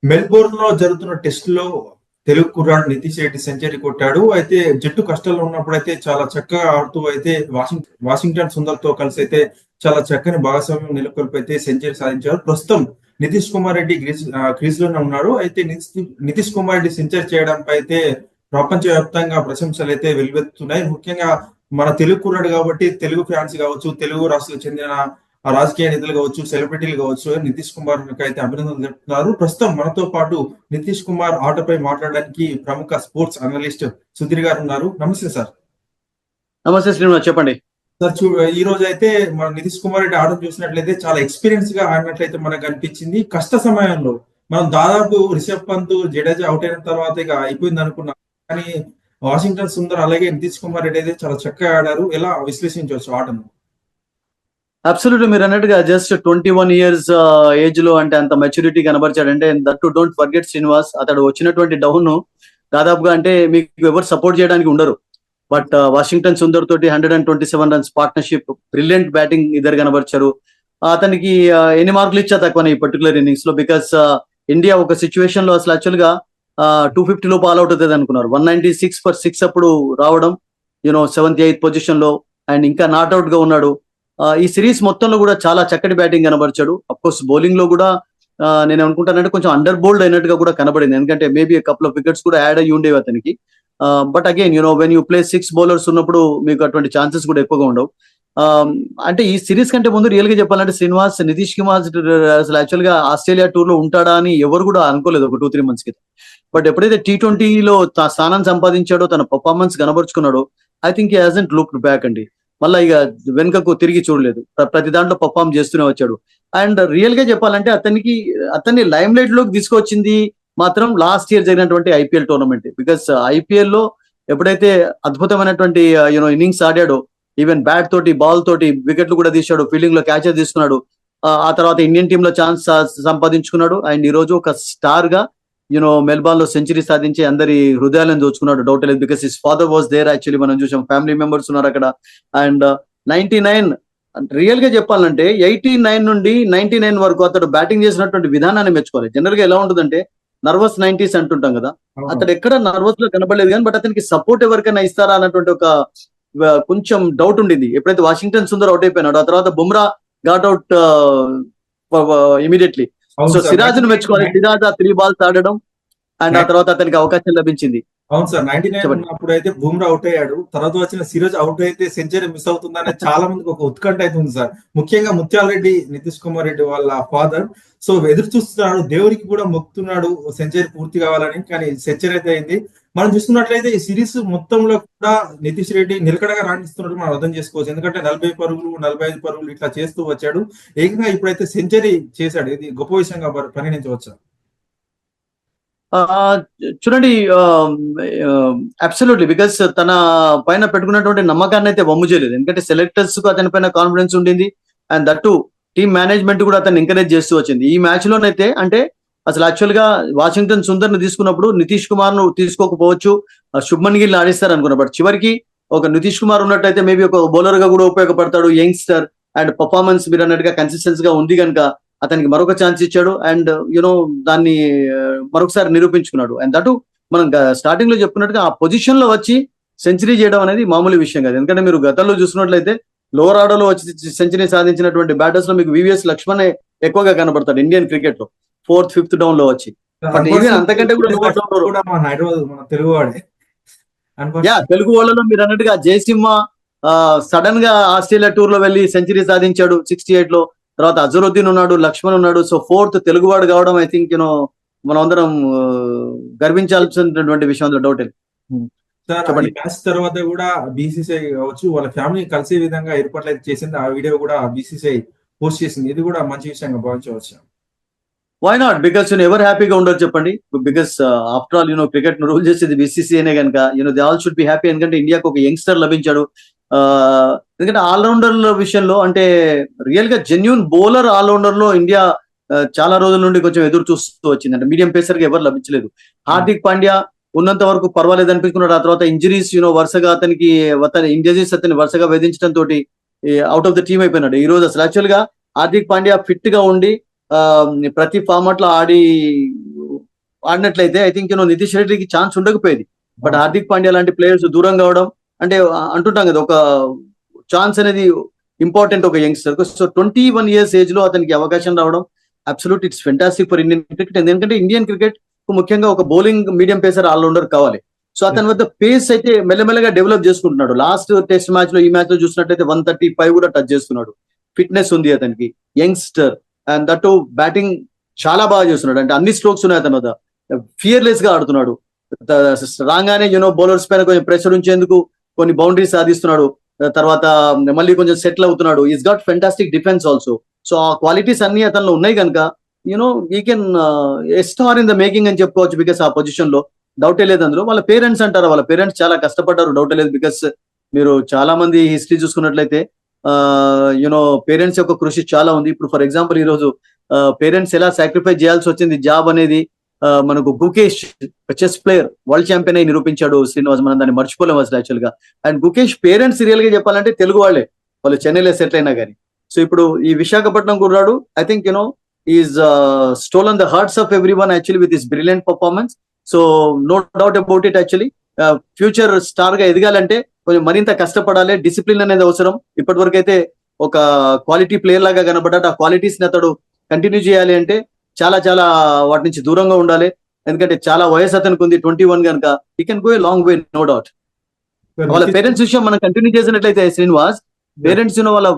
Melbourne లో జరుగుతున్న test లో తెలుగు కుర్రాడు నితీష్ రెడ్డి సెంచరీ కొట్టాడు. అయితే జట్టు కష్టాల్లో ఉన్నప్పుడు అయితే చాలా చక్కగా ఆడుతూ అయితే వాషింగ్టన్ సుందర్ తో కలిసి అయితే చాలా చక్కని భాగస్వామ్యం నెలకొల్పి అయితే సెంచరీ సాధించారు. ప్రస్తుతం నితీష్ కుమార్ రెడ్డి క్రీజ్ లోనే ఉన్నాడు. అయితే నితీష్ కుమార్ రెడ్డి సెంచరీ చేయడంపై అయితే ప్రపంచవ్యాప్తంగా ప్రశంసలు అయితే వెలువెత్తుతున్నాయి. ముఖ్యంగా మన తెలుగు కుర్రాడు కాబట్టి తెలుగు ఫ్యాన్స్ కావచ్చు, తెలుగు రాష్ట్రాలకు చెందిన రాజకీయ నేతలు కావచ్చు, సెలబ్రిటీలు కావచ్చు, నితీష్ కుమార్ అయితే అభినందనలు తెలుపుతున్నారు. ప్రస్తుతం మనతో పాటు నితీష్ కుమార్ ఆటపై మాట్లాడడానికి ప్రముఖ స్పోర్ట్స్ అనలిస్ట్ సుధీర్ గారు ఉన్నారు. నమస్తే సార్. నమస్తే శ్రీనివాస్, చెప్పండి సార్. ఈ రోజు అయితే మన నితీష్ కుమార్ రెడ్డి ఆట చూసినట్లయితే చాలా ఎక్స్పీరియన్స్ గా ఆడినట్లయితే మనకు అనిపించింది. కష్ట సమయంలో మనం దాదాపు రిషబ్ పంత్, జడేజా అవుట్ అయిన తర్వాత ఇక అయిపోయింది అనుకున్నాం, కానీ వాషింగ్టన్ సుందర్ అలాగే నితీష్ కుమార్ రెడ్డి అయితే చాలా చక్కగా ఆడారు. ఎలా విశ్లేషించవచ్చు ఆటను? అబ్సల్యూట్లీ మీరు అన్నట్టుగా జస్ట్ 21 years ఏజ్ లో అంటే అంత మెచ్యూరిటీ కనబరిచాడంటే, that too don't forget Srinivas, అతడు వచ్చినటువంటి డౌన్ దాదాపుగా అంటే మీకు ఎవరు సపోర్ట్ చేయడానికి ఉండరు. బట్ వాషింగ్టన్ సుందర్ తోటి 127 runs పార్ట్నర్షిప్, బ్రిలియంట్ బ్యాటింగ్ ఇద్దరు కనబరిచారు. అతనికి ఎన్ని మార్కులు ఇచ్చా తక్కువనే ఈ పర్టికులర్ ఇన్నింగ్స్ లో. బికాస్ ఇండియా ఒక సిచ్యువేషన్ లో అసలు యాక్చువల్ గా 250 లోపు ఆల్ అవుట్ అవుతుంది అనుకున్నారు. 196 for 6 అప్పుడు రావడం, 7th 8th పొజిషన్ లో, అండ్ ఇంకా నాట్అవుట్ గా ఉన్నాడు. ఈ సిరీస్ మొత్తంలో కూడా చాలా చక్కటి బ్యాటింగ్ కనబరిచాడు. అఫ్ కోర్స్ బౌలింగ్ లో కూడా నేను అనుకుంటానంటే కొంచెం అండర్ బోల్డ్ అయినట్టుగా కూడా కనబడింది. ఎందుకంటే మేబీ కపుల్ ఆఫ్ వికెట్స్ కూడా యాడ్ అయ్యి ఉండేవి అతనికి. But again when you play 6 bowlers ఉన్నప్పుడు మీకు అటువంటి ఛాన్సెస్ కూడా ఎక్కువగా ఉండవు. అంటే ఈ సిరీస్ కంటే ముందు రియల్ గా చెప్పాలంటే శ్రీనివాస్, నితీష్ కుమార్ అసలు యాక్చువల్ గా ఆస్ట్రేలియా టూర్ లో ఉంటాడా అని ఎవరు కూడా అనుకోలేదు ఒక 2-3 months క్రితం. బట్ ఎప్పుడైతే T20లో స్థానం సంపాదించాడో, తన పర్ఫార్మెన్స్ కనబరుచుకున్నాడో, I think he hasn't looked back అండి. మళ్ళీ ఇక వెనుకకు తిరిగి చూడలేదు. ప్రతి దాంట్లో పర్ఫార్మ్ చేస్తూనే వచ్చాడు. అండ్ రియల్ గా చెప్పాలంటే అతన్ని లైమ్ లైట్ లోకి తీసుకొచ్చింది మాత్రం లాస్ట్ ఇయర్ జరిగినటువంటి IPL టోర్నమెంట్. బికాస్ IPL లో ఎప్పుడైతే అద్భుతమైనటువంటి ఇన్నింగ్స్ ఆడాడో, ఈవెన్ బ్యాట్ తోటి, బాల్ తోటి వికెట్లు కూడా తీశాడు, ఫీల్డింగ్ లో క్యాచెస్ తీసుకున్నాడు. ఆ తర్వాత ఇండియన్ టీమ్ లో ఛాన్స్ సంపాదించుకున్నాడు. అండ్ ఈ రోజు ఒక స్టార్ గా మెల్బార్న్ లో సెంచరీ సాధించి అందరి హృదయాలను దోచుకున్నాడు, డౌట్ లేదు. Because his father was there. Actually మనం చూసాం, ఫ్యామిలీ మెంబర్స్ ఉన్నారు అక్కడ. అండ్ 99 రియల్ గా చెప్పాలంటే 89 నుండి 99 వరకు అతడు బ్యాటింగ్ చేసినటువంటి విధానాన్ని మెచ్చుకోవాలి. జనరల్ గా ఎలా ఉంటుందంటే నర్వస్ 90s అంటుంటాం కదా, అతడు ఎక్కడ నర్వస్ లో కనబడలేదు. కానీ బట్ అతనికి సపోర్ట్ ఎవరికైనా ఇస్తారా అన్నటువంటి ఒక కొంచెం డౌట్ ఉండింది. ఎప్పుడైతే వాషింగ్టన్ సుందర్ అవుట్ అయిపోయినాడు, ఆ తర్వాత Bumrah got out immediately. So Siraj ను మెచ్చుకోవాలి. సిరాజ్ 3 balls ఆడడం అండ్ ఆ తర్వాత అతనికి అవకాశం లభించింది. అవును సార్. 99 ఉన్నప్పుడు అయితే బుమ్రా అవుట్ అయ్యాడు, తర్వాత వచ్చిన సిరాజ్ అవుట్ అయితే సెంచరీ మిస్ అవుతుందనే చాలా మందికి ఒక ఉత్కంఠ అయితే ఉంది సార్. ముఖ్యంగా ముత్యాల రెడ్డి, నితీష్ కుమార్ రెడ్డి వాళ్ళ ఫాదర్. సో ఎదురు చూస్తున్నాడు, దేవుడికి కూడా మొక్కుతున్నాడు సెంచరీ పూర్తి కావాలని. కానీ సెంచరీ అయితే అయింది. మనం చూసుకున్నట్లయితే ఈ సిరీస్ మొత్తంలో కూడా నితీష్ రెడ్డి నిలకడగా రాణిస్తున్నట్టు మనం అర్థం చేసుకోవచ్చు. ఎందుకంటే 40 పరుగులు, 45 పరుగులు ఇట్లా చేస్తూ వచ్చాడు. ఏకంగా ఇప్పుడైతే సెంచరీ చేశాడు. ఇది గొప్ప విషయంగా పరిగణించవచ్చు. చూడండి, అబ్సల్యూట్లీ. బికాస్ తన పైన పెట్టుకున్నటువంటి నమ్మకాన్ని అయితే వమ్ము చేయలేదు. ఎందుకంటే సెలెక్టర్స్ కు అతని పైన కాన్ఫిడెన్స్ ఉండింది. అండ్ దట్టు టీమ్ మేనేజ్మెంట్ కూడా అతన్ని ఎంకరేజ్ చేస్తూ వచ్చింది. ఈ మ్యాచ్ లోనైతే అంటే అసలు యాక్చువల్ గా వాషింగ్టన్ సుందర్ ను తీసుకున్నప్పుడు నితీష్ కుమార్ ను తీసుకోకపోవచ్చు, శుభ్మన్ గిల్ ఆడిస్తారు అనుకున్నా. బట్ చివరికి ఒక నితీష్ కుమార్ ఉన్నట్టయితే మేబీ ఒక బౌలర్ గా కూడా ఉపయోగపడతాడు, యంగ్స్టర్. అండ్ పర్ఫార్మెన్స్ మీరు అన్నట్టుగా కన్సిస్టెన్స్ గా ఉంది కనుక అతనికి మరొక ఛాన్స్ ఇచ్చాడు. అండ్ దాన్ని మరొకసారి నిరూపించుకున్నాడు. అండ్ దట్ మనం స్టార్టింగ్ లో చెప్పుకున్నట్టుగా ఆ పొజిషన్ లో వచ్చి సెంచరీ చేయడం అనేది మామూలు విషయం కాదు. ఎందుకంటే మీరు గతంలో చూసినట్లయితే లోవర్ ఆర్డర్ లో వచ్చి సెంచరీ సాధించినటువంటి బ్యాటర్స్ లో మీకు VVS లక్ష్మణ్ ఎక్కువగా కనబడతాడు ఇండియన్ క్రికెట్ లో, 4th 5th డౌన్ లో వచ్చి. అంతకంటే కూడా తెలుగు వాళ్ళలో మీరు అన్నట్టుగా జయసింహ సడన్ గా ఆస్ట్రేలియా టూర్ లో వెళ్ళి సెంచరీ సాధించాడు 68 లో. తర్వాత అజరుద్దీన్ ఉన్నాడు, లక్ష్మణ్ ఉన్నాడు. సో 4th తెలుగువాడు కావడం ఐ థింక్ మనం అందరం గర్వించాల్సినటువంటి విషయంలో డౌట్ లేదు. చెప్పండి. మ్యాచ్ తర్వాత కూడా BCCI కావచ్చు వాళ్ళ ఫ్యామిలీ కలిసే విధంగా ఏర్పాట్లు అయితే చేసింది. ఆ వీడియో కూడా BCCI పోస్ట్ చేసింది. ఇది కూడా మంచి విషయంగా భావించవచ్చు. Why not? బికాస్ ఎవరు హ్యాపీగా ఉండరు చెప్పండి. Because after all cricket rule చేసేది BCCI అనే కనుక they all should be happy. ఎందుకంటే ఇండియాకు ఒక యంగ్స్టర్ లభించాడు. ఎందుకంటే ఆల్రౌండర్ల విషయంలో అంటే రియల్ గా జెన్యూన్ బౌలర్ ఆల్రౌండర్ లో ఇండియా చాలా రోజుల నుండి కొంచెం ఎదురు చూస్తూ వచ్చింది. అంటే మీడియం పేసర్ గా ఎవరు లభించలేదు. హార్దిక్ పాండ్యా ఉన్నంత వరకు పర్వాలేదు అనిపించుకున్నాడు. ఆ తర్వాత ఇంజరీస్ వరుసగా ఇంజరీస్ అతని వరుసగా వేధించడం తోటి అవుట్ ఆఫ్ ద టీమ్ అయిపోయినాడు. ఈ రోజు అసలు యాక్చువల్ గా హార్దిక్ పాండ్యా ఫిట్ గా ఉండి ప్రతి ఫార్మాట్ లో ఆడి ఆడినట్లయితే ఐ థింక్ నితీష్ రెడ్డికి ఛాన్స్ ఉండకపోయేది. బట్ హార్దిక్ పాండ్యా లాంటి ప్లేయర్స్ దూరం కావడం అంటే అంటుంటాం కదా, ఒక ఛాన్స్ అనేది ఇంపార్టెంట్ ఒక యంగ్స్టర్. సో 21 years ఏజ్ లో అతనికి అవకాశం రావడం absolute it's fantastic for Indian cricket. ఎందుకంటే ఇండియన్ క్రికెట్ ముఖ్యంగా ఒక బౌలింగ్ మీడియం పేసర్ ఆల్రౌండర్ కావాలి. సో అతని వద్ద పేస్ అయితే మెల్లమెల్లగా డెవలప్ చేసుకుంటున్నాడు. లాస్ట్ టెస్ట్ మ్యాచ్ లో ఈ మ్యాచ్ లో చూసినట్లయితే 135 కూడా టచ్ చేస్తున్నాడు. ఫిట్నెస్ ఉంది అతనికి, యంగ్స్టర్, అండ్ దట్ బ్యాటింగ్ చాలా బాగా చేస్తున్నాడు. అంటే అన్ని స్ట్రోక్స్ ఉన్నాయి అతని వద్ద, ఫియర్లెస్ గా ఆడుతున్నాడు. రాగానే బౌలర్స్ పైన కొంచెం ప్రెషర్ ఉంచేందుకు కొన్ని బౌండరీస్ సాధిస్తున్నాడు. తర్వాత మళ్ళీ కొంచెం సెటిల్ అవుతున్నాడు. Is got fantastic defence also. So ఆ క్వాలిటీస్ అన్ని అతనిలో ఉన్నాయి కనుక he can star in the making అని చెప్పుకోవచ్చు. బికాస్ ఆ పొజిషన్ లో డౌటే లేదు. అందులో వాళ్ళ పేరెంట్స్ అంటారు, వాళ్ళ పేరెంట్స్ చాలా కష్టపడ్డారు, డౌటే లేదు. బికాస్ మీరు చాలా మంది హిస్టరీ చూసుకున్నట్లయితే పేరెంట్స్ యొక్క కృషి చాలా ఉంది. ఇప్పుడు ఫర్ ఎగ్జాంపుల్ ఈ రోజు పేరెంట్స్ ఎలా సాక్రిఫైస్ చేయాల్సి వచ్చింది జాబ్ అనేది మనకు Gukesh chess player world champion అయి నిరూపించాడు శ్రీనివాస్. మనం దాన్ని మర్చిపోలేము అసలు యాక్చువల్ గా. అండ్ గుకేష్ పేరెంట్స్ రియల్ గా చెప్పాలంటే తెలుగు వాళ్ళే, వాళ్ళు చెన్నైలో సెటిల్ అయినా కానీ. సో ఇప్పుడు ఈ విశాఖపట్నం కుర్రాడు I think is stolen the hearts of every one actually with his brilliant performance. So no doubt about it. Actually future star గా ఎదగాలంటే కొంచెం మరింత కష్టపడాలి, డిసిప్లిన్ అనేది అవసరం. ఇప్పటి వరకు అయితే ఒక క్వాలిటీ ప్లేయర్ లాగా కనబడ్డాడు. ఆ క్వాలిటీస్ ని అతడు కంటిన్యూ చేయాలి అంటే చాలా చాలా వాటి నుంచి దూరంగా ఉండాలి. ఎందుకంటే చాలా వయసు అతనికి ఉంది, 21 కనుక he can go a long way, no doubt. వాళ్ళ పేరెంట్స్ విషయం మనం కంటిన్యూ చేసినట్లయితే శ్రీనివాస్, పేరెంట్స్ వాళ్ళ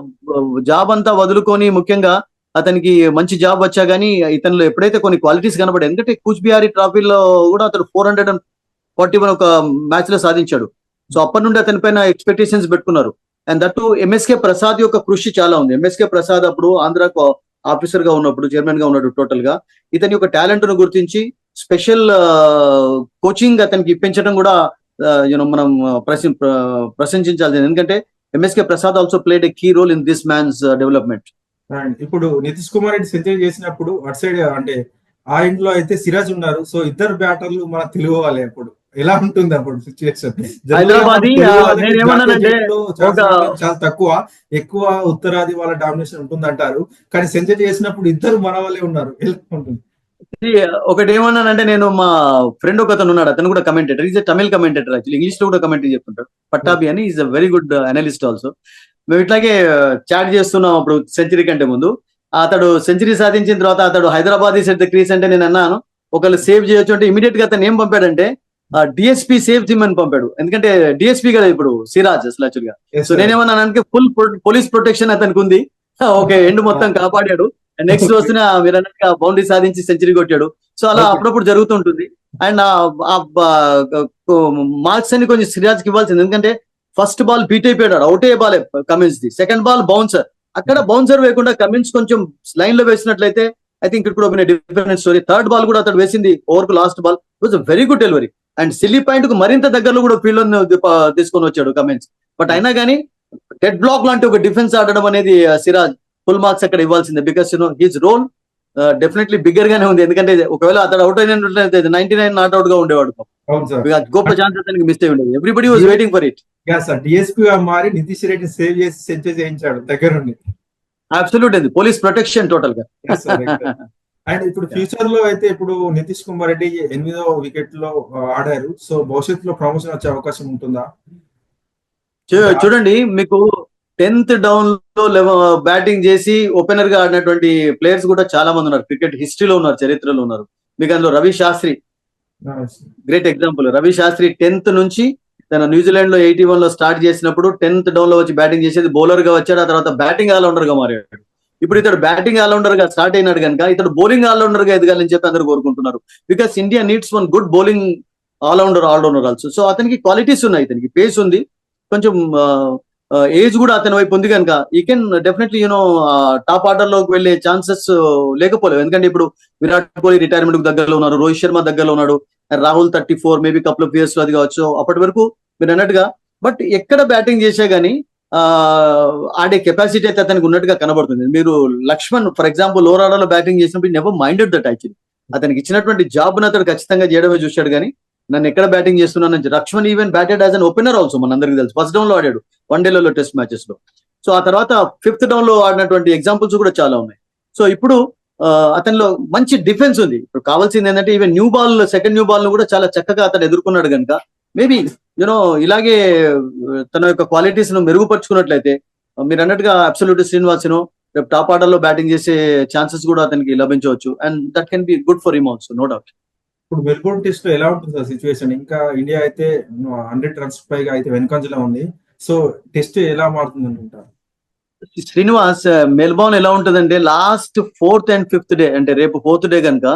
జాబ్ అంతా వదులుకొని ముఖ్యంగా అతనికి మంచి జాబ్ వచ్చా గానీ ఇతనిలో ఎప్పుడైతే కొన్ని క్వాలిటీస్ కనబడాయి. ఎందుకంటే కూచ్ బిహారీ ట్రాఫీలో కూడా అతను 441 ఒక మ్యాచ్ లో సాధించాడు. సో అప్పటి నుండి అతని పైన ఎక్స్పెక్టేషన్స్ పెట్టుకున్నారు. అండ్ దట్టు ఎంఎస్కే ప్రసాద్ యొక్క కృషి చాలా ఉంది. ఎంఎస్కే ప్రసాద్ అప్పుడు ఆంధ్రాకు ఆఫీసర్ గా ఉన్నప్పుడు, చైర్మన్ గా ఉన్నాడు. టోటల్ గా ఇతని యొక్క టాలెంట్ ను గుర్తించి స్పెషల్ కోచింగ్ అతనికి ఇప్పించడం కూడా మనం ప్రశంసించాల్సింది. ఎందుకంటే MSK Prasad also played a key role in this man's development. ఇప్పుడు నితీష్ కుమార్ రెడ్డి సెంచరీ చేసినప్పుడు అటు సైడ్ అంటే ఆ ఇంట్లో అయితే సిరాజ్ ఉన్నారు. సో ఇద్దరు బ్యాటర్లు మన తెలుగు వాళ్ళే. అప్పుడు ఎలా ఉంటుంది అప్పుడు సిచ్యువేషన్? హైదరాబాద్ చాలా తక్కువ, ఎక్కువ ఉత్తరాది వాళ్ళ డామినేషన్ ఉంటుంది అంటారు. కానీ సెంచరీ చేసినప్పుడు ఇద్దరు మన వాళ్ళే ఉన్నారు. ఎలా ఉంటుంది? ఒకటి ఏమన్నానంటే, నేను మా ఫ్రెండ్ ఒక అతను ఉన్నాడు, అతను కూడా commentator, is Tamil commentator, actually English లో కూడా కమెంటరీ చెప్తుంటాడు, పట్టాభి అని. Is a very good analyst also. మేము ఇట్లాగే చాట్ చేస్తున్నాం అప్పుడు సెంచరీ కంటే ముందు. అతడు సెంచరీ సాధించిన తర్వాత అతడు హైదరాబాద్ సెట్ ద క్రీస్ అంటే నేను అన్నాను ఒకళ్ళు సేవ్ చేయొచ్చు అంటే ఇమీడియట్ గా అతను ఏం పంపాడంటే డిఎస్పీ సేవ్ టీమ్ అని పంపాడు. ఎందుకంటే డిఎస్పీ కదా ఇప్పుడు సిరాజ్ అసలు యాక్చువల్ గా. సో నేనేమన్నానంటే ఫుల్ పోలీస్ ప్రొటెక్షన్ అతనికి ఉంది. ఓకే, ఎండ్ మొత్తం కాపాడాడు. నెక్స్ట్ వస్తున్న మీరు అన్నట్టుగా బౌండరీ సాధించి సెంచరీ కొట్టాడు. సో అలా అప్పుడప్పుడు జరుగుతుంటుంది. అండ్ మార్క్స్ అన్ని కొంచెం సిరాజ్ కి ఇవ్వాల్సింది. ఎందుకంటే ఫస్ట్ బాల్ బీట్ అయిపోయాడు, అవుటే బాల్ కమిన్స్ ది. సెకండ్ బాల్ బౌన్సర్, అక్కడ బౌన్సర్ వేయకుండా కమిన్స్ కొంచెం లైన్ లో వేసినట్లయితే I think it could been different story. Third ball కూడా అతడు వేసింది ఓవర్ కు last ball was a very good delivery. And silly point కు మరింత దగ్గరలో కూడా ఫీల్డ్ తీసుకొని వచ్చాడు కమిన్స్. బట్ అయినా కానీ డెడ్ బ్లాక్ లాంటి ఒక డిఫెన్స్ ఆడడం అనేది సిరాజ్ ఫుల్ మార్క్స్ అక్కడ ఇవ్వాల్సిందే. Because his role definitely bigger గానే ఉంది. ఎందుకంటే ఒకవేళ అతడు అవుట్ అయినట్లయితే 99 నాట్ అవుట్ గా ఉండేవాడు. గొప్ప ఛాన్స్ అతనికి మిస్ అయి ఉండేది. Everybody was waiting for it. DSP మారి నితీష్ రెడ్డి సేవ్ చేసి సెంచరీ చేయించాడు దగ్గరుండి. అబ్సల్యూట్ అండి, పోలీస్ ప్రొటెక్షన్ టోటల్ గా. అండ్ ఇప్పుడు ఫ్యూచర్ లో అయితే ఇప్పుడు నితీష్ కుమార్ రెడ్డి 8వ వికెట్ లో ఆడారు. సో భవిష్యత్తులో ప్రమోషన్ వచ్చే అవకాశం ఉంటుందా? చూడండి, మీకు 10th డౌన్ లో బ్యాటింగ్ చేసి ఓపెనర్ గా ఆడినటువంటి ప్లేయర్స్ కూడా చాలా మంది ఉన్నారు. క్రికెట్ హిస్టరీలో ఉన్నారు, చరిత్రలో ఉన్నారు. మీకు అందులో Ravi Shastri great example. Ravi Shastri 10th నుంచి తన న్యూజిలాండ్ లో 81 లో స్టార్ట్ చేసినప్పుడు 10th డౌన్ లో వచ్చి బ్యాటింగ్ చేసేది, బౌలర్ గా వచ్చాడు. ఆ తర్వాత బ్యాటింగ్ ఆల్రౌండర్ గా మారాడు. ఇప్పుడు ఇతడు బ్యాటింగ్ ఆల్రౌండర్ గా స్టార్ట్ అయినాడు కనుక ఇతడు బౌలింగ్ ఆల్రౌండర్ గా ఎదగాలని చెప్పి అందరూ కోరుకుంటున్నారు. Because India needs one good bowling allrounder also. So అతనికి క్వాలిటీస్ ఉన్నాయి, ఇతనికి పేస్ ఉంది, కొంచెం ఏజ్ కూడా అతని వైపు ఉంది కనుక he can definitely top order లోకి వెళ్లే ఛాన్సెస్ లేకపోలేవు. ఎందుకంటే ఇప్పుడు విరాట్ కోహ్లీ రిటైర్మెంట్ కు దగ్గరలో ఉన్నారు, రోహిత్ శర్మ దగ్గరలో ఉన్నాడు, Rahul 34 maybe couple of years లో అది కావచ్చు. అప్పటి వరకు మీరు అన్నట్టుగా బట్ ఎక్కడ బ్యాటింగ్ చేసా గానీ ఆడే కెపాసిటీ అయితే అతనికి ఉన్నట్టుగా కనబడుతుంది. మీరు Laxman for example lower order లో బ్యాటింగ్ చేసినప్పుడు నెవర్ మైండెడ్ దట్. యాక్చువల్లీ అతనికి ఇచ్చినటువంటి జాబ్ ను అతను ఖచ్చితంగా చేయడమే చూశాడు కానీ నన్ను ఎక్కడ బ్యాటింగ్ చేస్తున్నాను. Laxman even batted as an opener also, మన అందరికి తెలుసు. ఫస్ట్ డౌన్ లో ఆడాడు వన్డేలలో టెస్ట్ మ్యాచెస్ లో. సో ఆ తర్వాత 5th డౌన్ లో ఆడినటువంటి ఎగ్జాంపుల్స్ కూడా చాలా ఉన్నాయి. సో ఇప్పుడు అతనిలో మంచి డిఫెన్స్ ఉంది. ఇప్పుడు కావాల్సింది ఏంటంటే ఈవెన్ సెకండ్ న్యూ బాల్ ను కూడా చాలా చక్కగా అతను ఎదుర్కొన్నాడు కనుక మేబీ ఇలాగే తన యొక్క క్వాలిటీస్ ను మెరుగుపరుచుకున్నట్లయితే మీరు అన్నట్టుగా అబ్సల్యూట్ శ్రీనివాస్ రేపు టాప్ ఆర్డర్ లో బ్యాటింగ్ చేసే ఛాన్సెస్ కూడా అతనికి లభించవచ్చు. And that can be good for him also, no doubt. ఇప్పుడు మెల్బోర్న్ టెస్ట్ లో ఎలా ఉంటుంది సార్ సిచ్యువేషన్? ఇంకా ఇండియా అయితే 100 రన్స్ పైగా అయితే వెనుకంజలో ఉంది. సో టెస్ట్ ఎలా మారుతుంది అనుకుంటారు? శ్రీనివాస్, మెల్బోర్న్ ఎలా ఉంటుందంటే last 4th and 5th day, అంటే రేపు 4th డే కనుక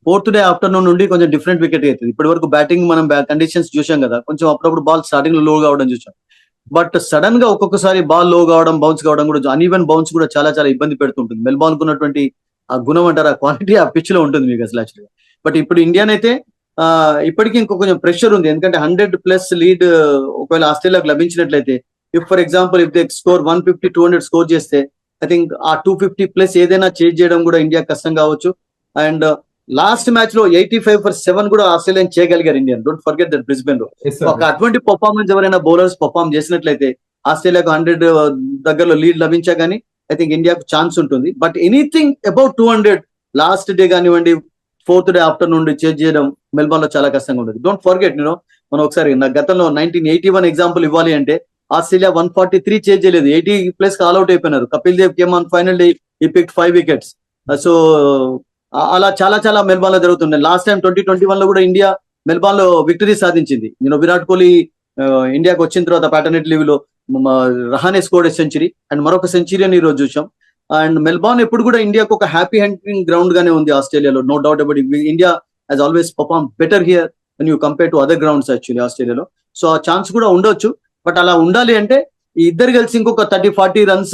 4th డే ఆఫ్టర్నూన్ నుండి కొంచెం డిఫరెంట్ వికెట్ అవుతుంది. ఇప్పటి వరకు బ్యాటింగ్ మనం కండిషన్స్ చూసాం కదా, కొంచెం అప్పుడప్పుడు బాల్ స్టార్టింగ్ లో లో కావడం చూసాం. బట్ సడన్ గా ఒక్కొక్కసారి బాల్ లో కావడం, బౌన్స్ కావడం కూడా, అన్ఈవెన్ బౌన్స్ కూడా చాలా చాలా ఇబ్బంది పెడుతుంటుంది. మెల్బోర్న్ కు ఉన్నటువంటి ఆ గుణం అంటారు, ఆ క్వాలిటీ ఆ పిచ్ లో ఉంటుంది మీకు అసలు యాక్చువల్గా. బట్ ఇప్పుడు ఇండియానైతే ఇప్పటికీ ఇంకో కొంచెం ప్రెషర్ ఉంది. ఎందుకంటే 100+ లీడ్ ఒకవేళ ఆస్ట్రేలియాకు లభించినట్లయితే, if for example if they score 150, 200 score చేస్తే ఐ థింక్ ఆ 250+ ఏదైనా చేంజ్ చేయడం కూడా ఇండియా కష్టం కావచ్చు. అండ్ లాస్ట్ మ్యాచ్ లో 85 for 7 కూడా ఆస్ట్రేలియా చేయగలిగారు Indian. Don't forget that Brisbane లో Yes, sir. ఒక అటువంటి పర్ఫార్మెన్స్ ఎవరైనా బౌలర్స్ పర్ఫార్మ్ చేసినట్లయితే ఆస్ట్రేలియాకు 100 దగ్గరలో లీడ్ లభించా కానీ ఐ థింక్ ఇండియాకు ఛాన్స్ ఉంటుంది. But anything about 200 last day కానివ్వండి, 4th డే ఆఫ్టర్నూన్ చేంజ్ చేయడం మెల్బోర్న్ లో చాలా కష్టంగా ఉంటుంది. డోంట్ ఫర్గెట్ మనం ఒకసారి గతంలో 1981 ఎగ్జాంపుల్ ఇవ్వాలి అంటే ఆస్ట్రేలియా 143 చేంజ్ చేయలేదు, 80+ ఆల్అౌట్ అయిపోయినారు. Kapil Dev came on final day, he picked 5 wickets. So అలా చాలా చాలా మెల్బోర్న్ లో జరుగుతున్నాయి. లాస్ట్ టైం 2021 లో కూడా ఇండియా మెల్బోర్న్ లో విక్టరీ సాధించింది. విరాట్ కోహ్లీ ఇండియాకి వచ్చిన తర్వాత ప్యాటర్నిటీ లీవ్ లో రహానే స్కోర్డ్ సెంచరీ అండ్ మరొక సెంచరీ అని ఈ రోజు చూసాం. అండ్ మెల్బోర్న్ ఎప్పుడు కూడా ఇండియాకు ఒక హ్యాపీ హంటింగ్ గ్రౌండ్ గానే ఉంది ఆస్ట్రేలియాలో, no doubt about it. India has always perform better here when you compare to other grounds actually ఆస్ట్రేలియాలో. సో ఆ ఛాన్స్ కూడా ఉండొచ్చు. బట్ అలా ఉండాలి అంటే ఈ ఇద్దరు కలిసి ఇంకొక 30-40 రన్స్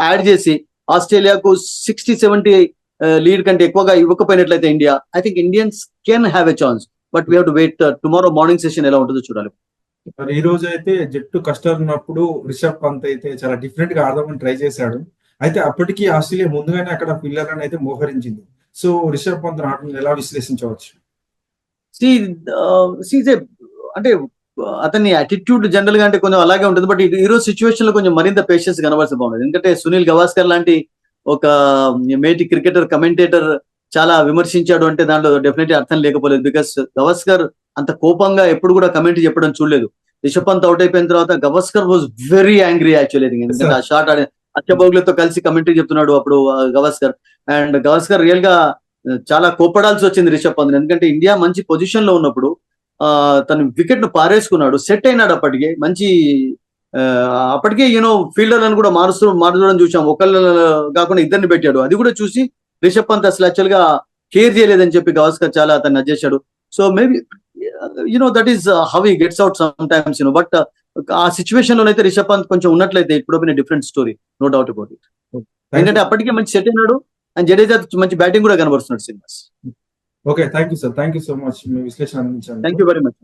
యాడ్ చేసి ఆస్ట్రేలియాకు 60-70 లీడ్ కంటే ఎక్కువగా ఇవ్వకపోయినట్లయితే India, I think Indians can have a chance. But we have to wait tomorrow morning session ఎలా ఉంటుందో చూడాలి. మరి ఈ రోజు అయితే జట్టు కష్టాలు ఉన్నప్పుడు రిషబ్ పంత్ అయితే చాలా డిఫరెంట్ గా ఆడదామని ట్రై చేశాడు. అయితే అప్పటికి ఆస్ట్రేలియా ముందుగానే అక్కడ ఫీల్డర్లను అయితే మోహరించింది. సో రిషబ్ పంత్ ఆటను ఎలా విశ్లేషించవచ్చు? అంటే అతని అటిట్యూడ్ జనరల్ గా అంటే కొంచెం అలాగే ఉంటుంది. బట్ ఈ రోజు సిచ్యువేషన్ లో కొంచెం మరింత పేషెన్స్ కనబడితే బాగుంది. ఎందుకంటే సునీల్ గవాస్కర్ లాంటి ఒక మేటి క్రికెటర్ కమెంటేటర్ చాలా విమర్శించాడు అంటే దాంట్లో డెఫినెట్లీ అర్థం లేకపోలేదు. బికాస్ గవాస్కర్ అంత కోపంగా ఎప్పుడు కూడా కమెంట్ చెప్పడం చూడలేదు. రిషబ్ పంత్ అవుట్ అయిపోయిన తర్వాత Gavaskar was very angry actually. ఎందుకంటే ఆ షాట్ అచ్చబౌగులతో కలిసి కమెంటరీ చెప్తున్నాడు అప్పుడు గవాస్కర్. అండ్ గవాస్కర్ రియల్ గా చాలా కోపడాల్సి వచ్చింది రిషబ్ పంత్. ఎందుకంటే ఇండియా మంచి పొజిషన్ లో ఉన్నప్పుడు తను వికెట్ ను పారేసుకున్నాడు, సెట్ అయినాడు. అప్పటికే మంచి అప్పటికే ఫీల్డర్లను కూడా మార్చడం చూసాం. ఒకళ్ళు కాకుండా ఇద్దరిని పెట్టాడు. అది కూడా చూసి రిషబ్ పంత్ అసలు యాక్చువల్ గా కేర్ చేయలేదని చెప్పి గవాస్కర్ చాలా అతన్ని నచ్చేశాడు. So maybe that is how he gets out sometimes. But ఆ సిచ్యువేషన్ లోనైతే రిషబ్ పంత్ కొంచెం ఉన్నట్లయితే it would been different story, no doubt about it. ఎందుకంటే అప్పటికే మంచి సెట్ అయినాడు అండ్ జడేజా మంచి బ్యాటింగ్ కూడా కనబడుతున్నాడు Srinivas. Okay, thank you sir, thank you so much మీ విశ్లేషణ అందించారు. Thank you very much.